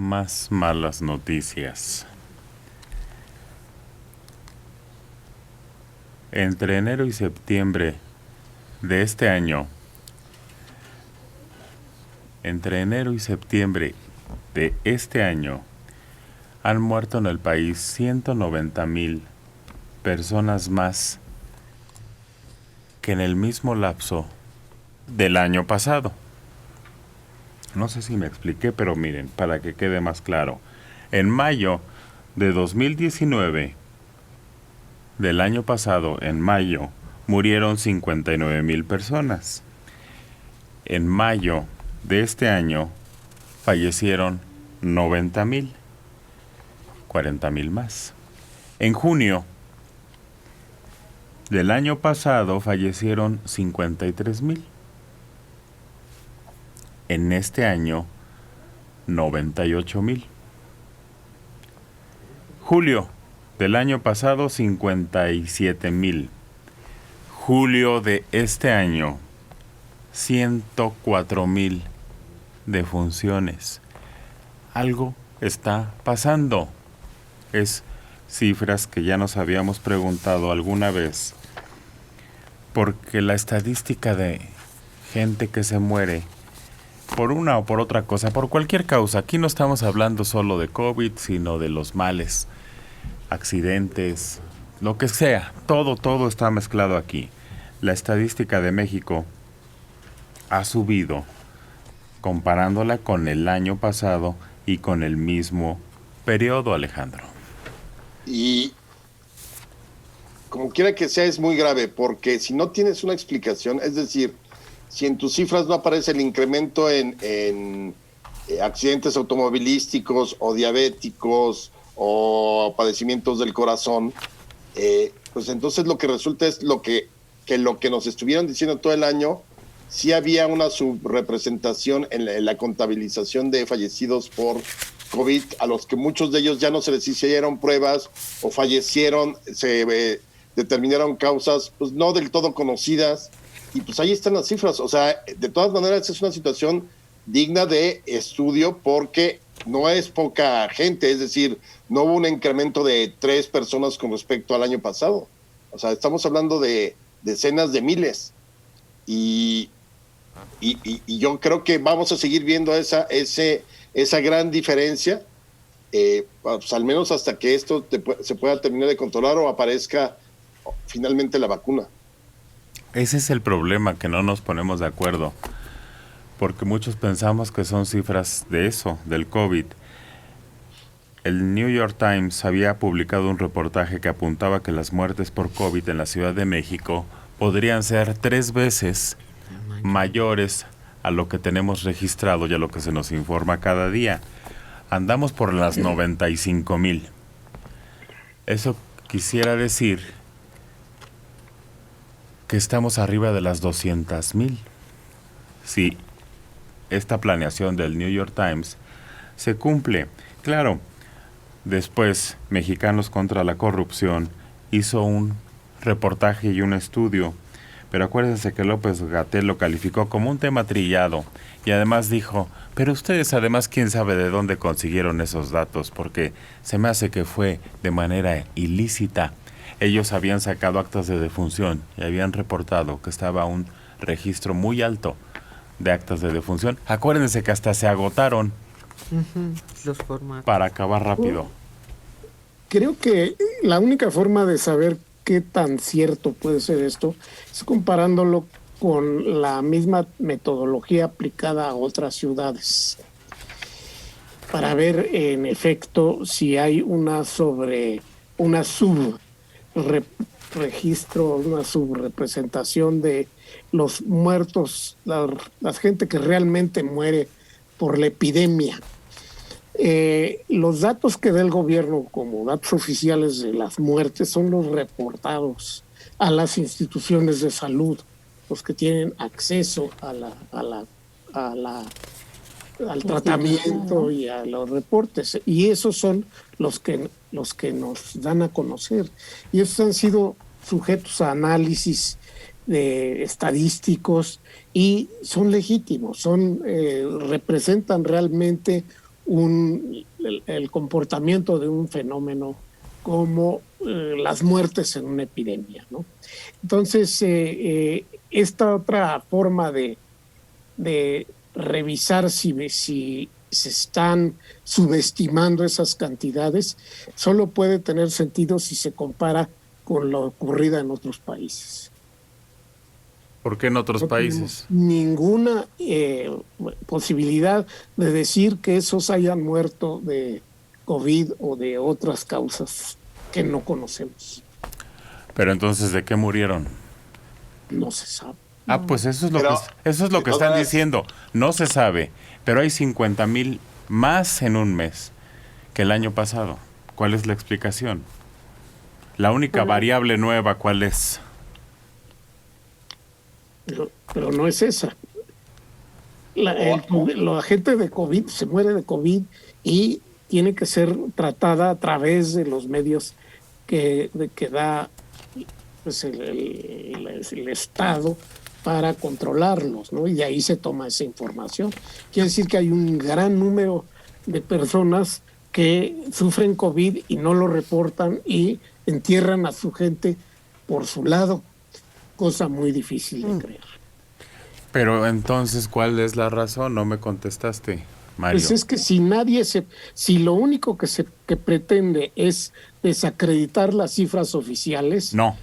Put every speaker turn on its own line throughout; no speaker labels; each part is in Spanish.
Más malas noticias. Entre enero y septiembre de este año, han muerto en el país 190,000 personas más que en el mismo lapso del año pasado. No sé si me expliqué, pero miren, para que quede más claro. En mayo de 2019, del año pasado, en mayo, murieron 59,000 personas. En mayo de este año, fallecieron 90,000, 40,000 más. En junio del año pasado, fallecieron 53,000. En este año, 98,000. Julio del año pasado, 57,000. Julio de este año, 104,000 defunciones. Algo está pasando. Es cifras que ya nos habíamos preguntado alguna vez, porque la estadística de gente que se muere por una o por otra cosa, por cualquier causa. Aquí no estamos hablando solo de COVID, sino de los males, accidentes, lo que sea. Todo está mezclado aquí. La estadística de México ha subido comparándola con el año pasado y con el mismo periodo, Alejandro.
Y como quiera que sea, es muy grave, porque si no tienes una explicación, es decir, si en tus cifras no aparece el incremento en accidentes automovilísticos o diabéticos o padecimientos del corazón, pues entonces lo que resulta es lo que nos estuvieron diciendo todo el año, sí había una subrepresentación en la contabilización de fallecidos por COVID, a los que muchos de ellos ya no se les hicieron pruebas o fallecieron, se determinaron causas pues no del todo conocidas. Y pues ahí están las cifras. O sea, de todas maneras es una situación digna de estudio porque no es poca gente, es decir, no hubo un incremento de 3 personas con respecto al año pasado. O sea, estamos hablando de decenas de miles. Y yo creo que vamos a seguir viendo esa gran diferencia, pues al menos hasta que esto se pueda terminar de controlar o aparezca finalmente la vacuna.
Ese es el problema, que no nos ponemos de acuerdo, porque muchos pensamos que son cifras de eso, del COVID. El New York Times había publicado un reportaje que apuntaba que las muertes por COVID en la Ciudad de México podrían ser 3 veces mayores a lo que tenemos registrado y a lo que se nos informa cada día. Andamos por las 95,000. Eso quisiera decir que estamos arriba de las 200,000. Si esta planeación del New York Times se cumple. Claro, después Mexicanos contra la Corrupción hizo un reportaje y un estudio, pero acuérdense que López-Gatell lo calificó como un tema trillado y además dijo, pero ustedes además quién sabe de dónde consiguieron esos datos, porque se me hace que fue de manera ilícita. Ellos habían sacado actas de defunción y habían reportado que estaba un registro muy alto de actas de defunción. Acuérdense que hasta se agotaron
los formatos
para acabar rápido.
Creo que la única forma de saber qué tan cierto puede ser esto es comparándolo con la misma metodología aplicada a otras ciudades, para ver en efecto si hay una registro, una subrepresentación de los muertos, la gente que realmente muere por la epidemia. Los datos que da el gobierno como datos oficiales de las muertes son los reportados a las instituciones de salud, los que tienen acceso al tratamiento y a los reportes, y esos son los que nos dan a conocer, y esos han sido sujetos a análisis estadísticos y son legítimos, representan realmente el comportamiento de un fenómeno como las muertes en una epidemia, ¿no? Entonces, esta otra forma de revisar si se están subestimando esas cantidades solo puede tener sentido si se compara con lo ocurrido en otros países.
¿Por qué en otros países?
Ninguna posibilidad de decir que esos hayan muerto de COVID o de otras causas que no conocemos.
Pero entonces, ¿de qué murieron?
No se sabe.
Ah, pues eso es lo
Pero,
eso es lo que
de
están
todas-
diciendo. No se sabe, pero hay 50,000 más en un mes que el año pasado. ¿Cuál es la explicación? La única variable nueva, ¿cuál es?
Pero no es esa. La gente de COVID se muere de COVID y tiene que ser tratada a través de los medios que da pues, el Estado para controlarlos, ¿no? Y de ahí se toma esa información. Quiere decir que hay un gran número de personas que sufren COVID y no lo reportan y entierran a su gente por su lado, cosa muy difícil de creer.
Pero entonces, ¿cuál es la razón? No me contestaste, Mario.
Pues es que si lo único que pretende es desacreditar las cifras oficiales,
No.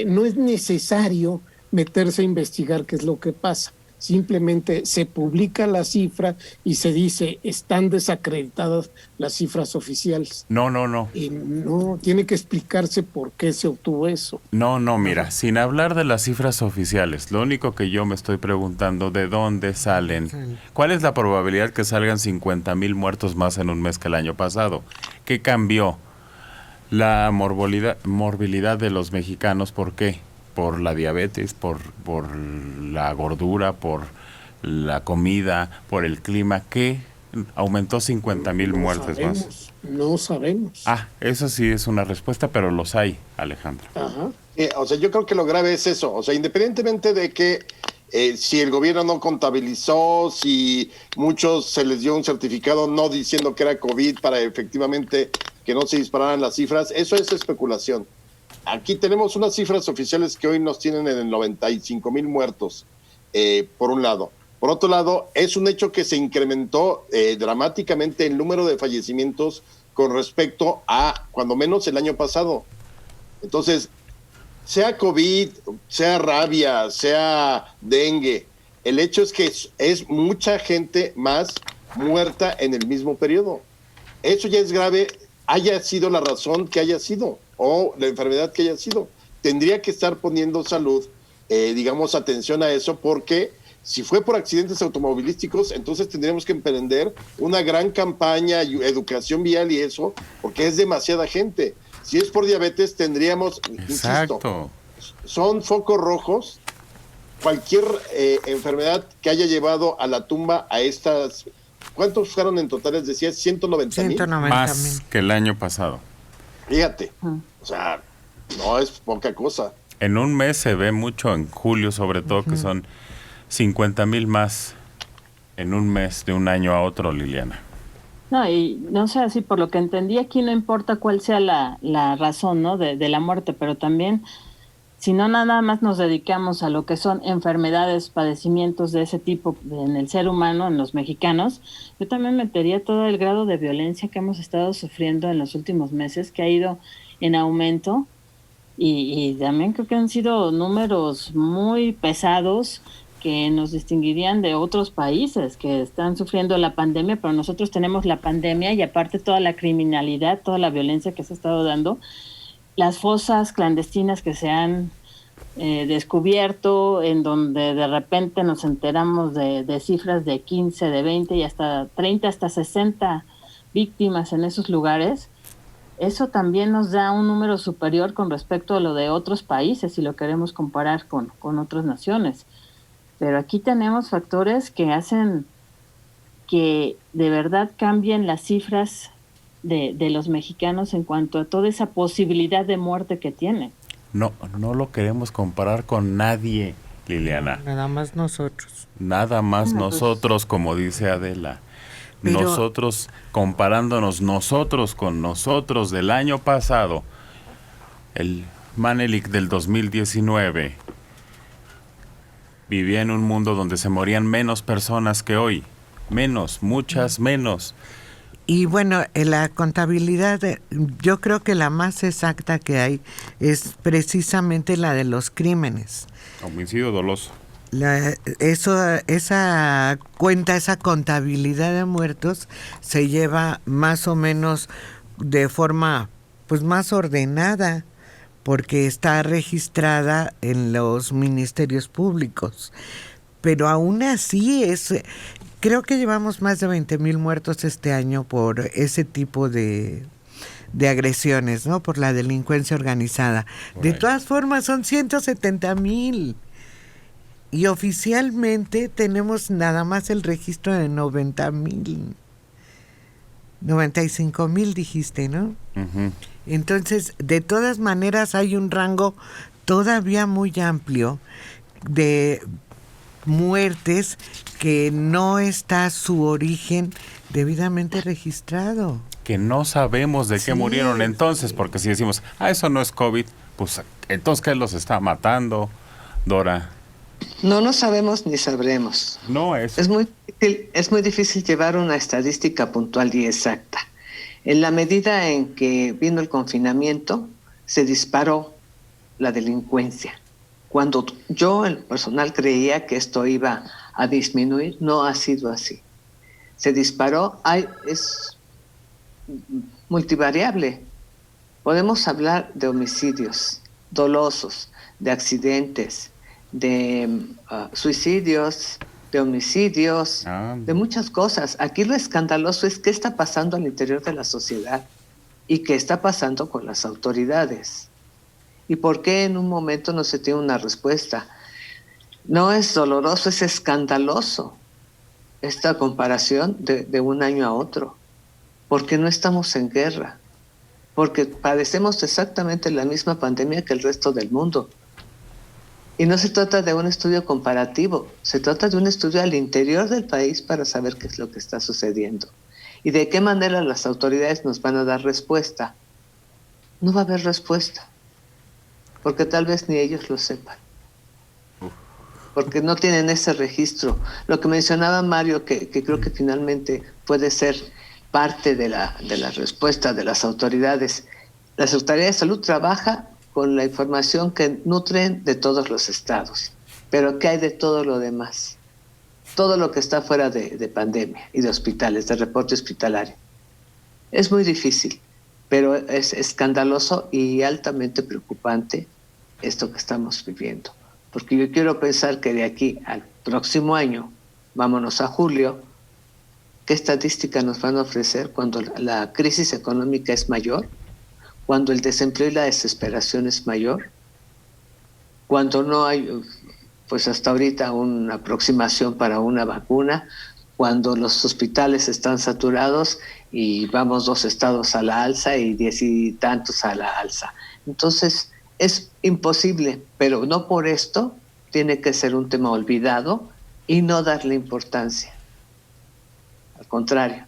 No es necesario meterse a investigar qué es lo que pasa. Simplemente se publica la cifra y se dice están desacreditadas las cifras oficiales.
No.
Y no tiene que explicarse por qué se obtuvo eso.
No, mira, sin hablar de las cifras oficiales, lo único que yo me estoy preguntando, ¿de dónde salen? ¿Cuál es la probabilidad que salgan 50,000 muertos más en un mes que el año pasado? ¿Qué cambió? La morbilidad de los mexicanos, ¿por qué? Por la diabetes, por la gordura, por la comida, por el clima, ¿qué aumentó 50,000 muertes más?
No sabemos.
Ah, eso sí es una respuesta, pero los hay, Alejandra.
Ajá.
O sea, yo creo que lo grave es eso. O sea, independientemente de que si el gobierno no contabilizó, si muchos se les dio un certificado no diciendo que era COVID para efectivamente que no se dispararan las cifras, eso es especulación. Aquí tenemos unas cifras oficiales que hoy nos tienen en el 95,000 muertos, por un lado. Por otro lado, es un hecho que se incrementó dramáticamente el número de fallecimientos con respecto a, cuando menos, el año pasado. Entonces, sea COVID, sea rabia, sea dengue, el hecho es que es mucha gente más muerta en el mismo periodo. Eso ya es grave, haya sido la razón que haya sido o la enfermedad que haya sido. Tendría que estar poniendo salud, digamos, atención a eso, porque si fue por accidentes automovilísticos, entonces tendríamos que emprender una gran campaña, educación vial y eso, porque es demasiada gente. Si es por diabetes, tendríamos,
Exacto.
insisto, son focos rojos. Cualquier enfermedad que haya llevado a la tumba a estas... ¿Cuántos fueron en totales? Decías 190,000.
190,000.
Más que el año pasado.
Fíjate, o sea, no es poca cosa.
En un mes se ve mucho, en julio sobre todo, que son 50,000 más en un mes de un año a otro, Liliana.
No, y no sé, así por lo que entendí aquí no importa cuál sea la razón, ¿no? de la muerte, pero también si no nada más nos dedicamos a lo que son enfermedades, padecimientos de ese tipo en el ser humano, en los mexicanos, yo también metería todo el grado de violencia que hemos estado sufriendo en los últimos meses, que ha ido en aumento, y también creo que han sido números muy pesados que nos distinguirían de otros países que están sufriendo la pandemia, pero nosotros tenemos la pandemia y aparte toda la criminalidad, toda la violencia que se ha estado dando, las fosas clandestinas que se han descubierto, en donde de repente nos enteramos de cifras de 15, de 20 y hasta 30, hasta 60 víctimas en esos lugares. Eso también nos da un número superior con respecto a lo de otros países, si lo queremos comparar con otras naciones. Pero aquí tenemos factores que hacen que de verdad cambien las cifras de los mexicanos en cuanto a toda esa posibilidad de muerte que tienen.
No lo queremos comparar con nadie, Liliana.
Nada más nosotros.
Nada más
Bueno, pues,
nosotros, como dice Adela.
Pero-
nosotros, comparándonos nosotros con nosotros del año pasado, el Manelik del 2019 vivía en un mundo donde se morían menos personas que hoy. Menos, muchas menos.
Y bueno, la contabilidad, yo creo que la más exacta que hay es precisamente la de los crímenes.
Homicidio doloso.
Esa cuenta, esa contabilidad de muertos se lleva más o menos de forma pues más ordenada, porque está registrada en los ministerios públicos. Pero aún así creo que llevamos más de 20,000 muertos este año por ese tipo de agresiones, ¿no? Por la delincuencia organizada. De todas formas, son 170,000. Y oficialmente tenemos nada más el registro de 90,000. 95,000 dijiste, ¿no?
Ujú.
Entonces, de todas maneras, hay un rango todavía muy amplio de muertes que no está su origen debidamente registrado.
Que no sabemos de qué
Sí.
murieron entonces, porque si decimos, eso no es COVID, pues entonces ¿qué los está matando, Dora?
No lo sabemos ni sabremos.
No es.
Es muy difícil llevar una estadística puntual y exacta. En la medida en que vino el confinamiento, se disparó la delincuencia. Cuando yo, en personal, creía que esto iba a disminuir, no ha sido así. Se disparó, es multivariable. Podemos hablar de homicidios dolosos, de accidentes, de suicidios, de homicidios, de muchas cosas. Aquí lo escandaloso es qué está pasando al interior de la sociedad y qué está pasando con las autoridades. ¿Y por qué en un momento no se tiene una respuesta? No es doloroso, es escandaloso esta comparación de un año a otro. Porque no estamos en guerra. Porque padecemos exactamente la misma pandemia que el resto del mundo. Y no se trata de un estudio comparativo, se trata de un estudio al interior del país para saber qué es lo que está sucediendo. Y de qué manera las autoridades nos van a dar respuesta. No va a haber respuesta. Porque tal vez ni ellos lo sepan. Porque no tienen ese registro. Lo que mencionaba Mario, que creo que finalmente puede ser parte de la respuesta de las autoridades. Las autoridades de salud trabajan con la información que nutren de todos los estados. Pero ¿qué hay de todo lo demás? Todo lo que está fuera de pandemia y de hospitales, de reporte hospitalario. Es muy difícil, pero es escandaloso y altamente preocupante esto que estamos viviendo. Porque yo quiero pensar que de aquí al próximo año, vámonos a julio, ¿qué estadística nos van a ofrecer cuando la crisis económica es mayor? Cuando el desempleo y la desesperación es mayor, cuando no hay, pues hasta ahorita, una aproximación para una vacuna, cuando los hospitales están saturados y vamos 2 estados a la alza y 10 y tantos a la alza. Entonces, es imposible, pero no por esto tiene que ser un tema olvidado y no darle importancia. Al contrario,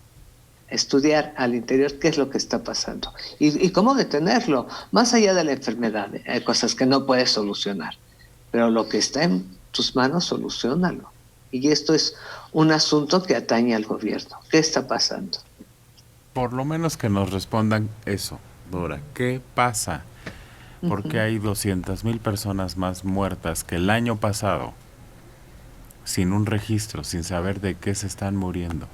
estudiar al interior qué es lo que está pasando y cómo detenerlo, más allá de la enfermedad. Hay cosas que no puedes solucionar, pero lo que está en tus manos, soluciónalo. Y esto es un asunto que atañe al gobierno. ¿Qué está pasando?
Por lo menos que nos respondan eso, Dora. ¿Qué pasa? Porque hay 200,000 personas más muertas que el año pasado, sin un registro, sin saber de qué se están muriendo.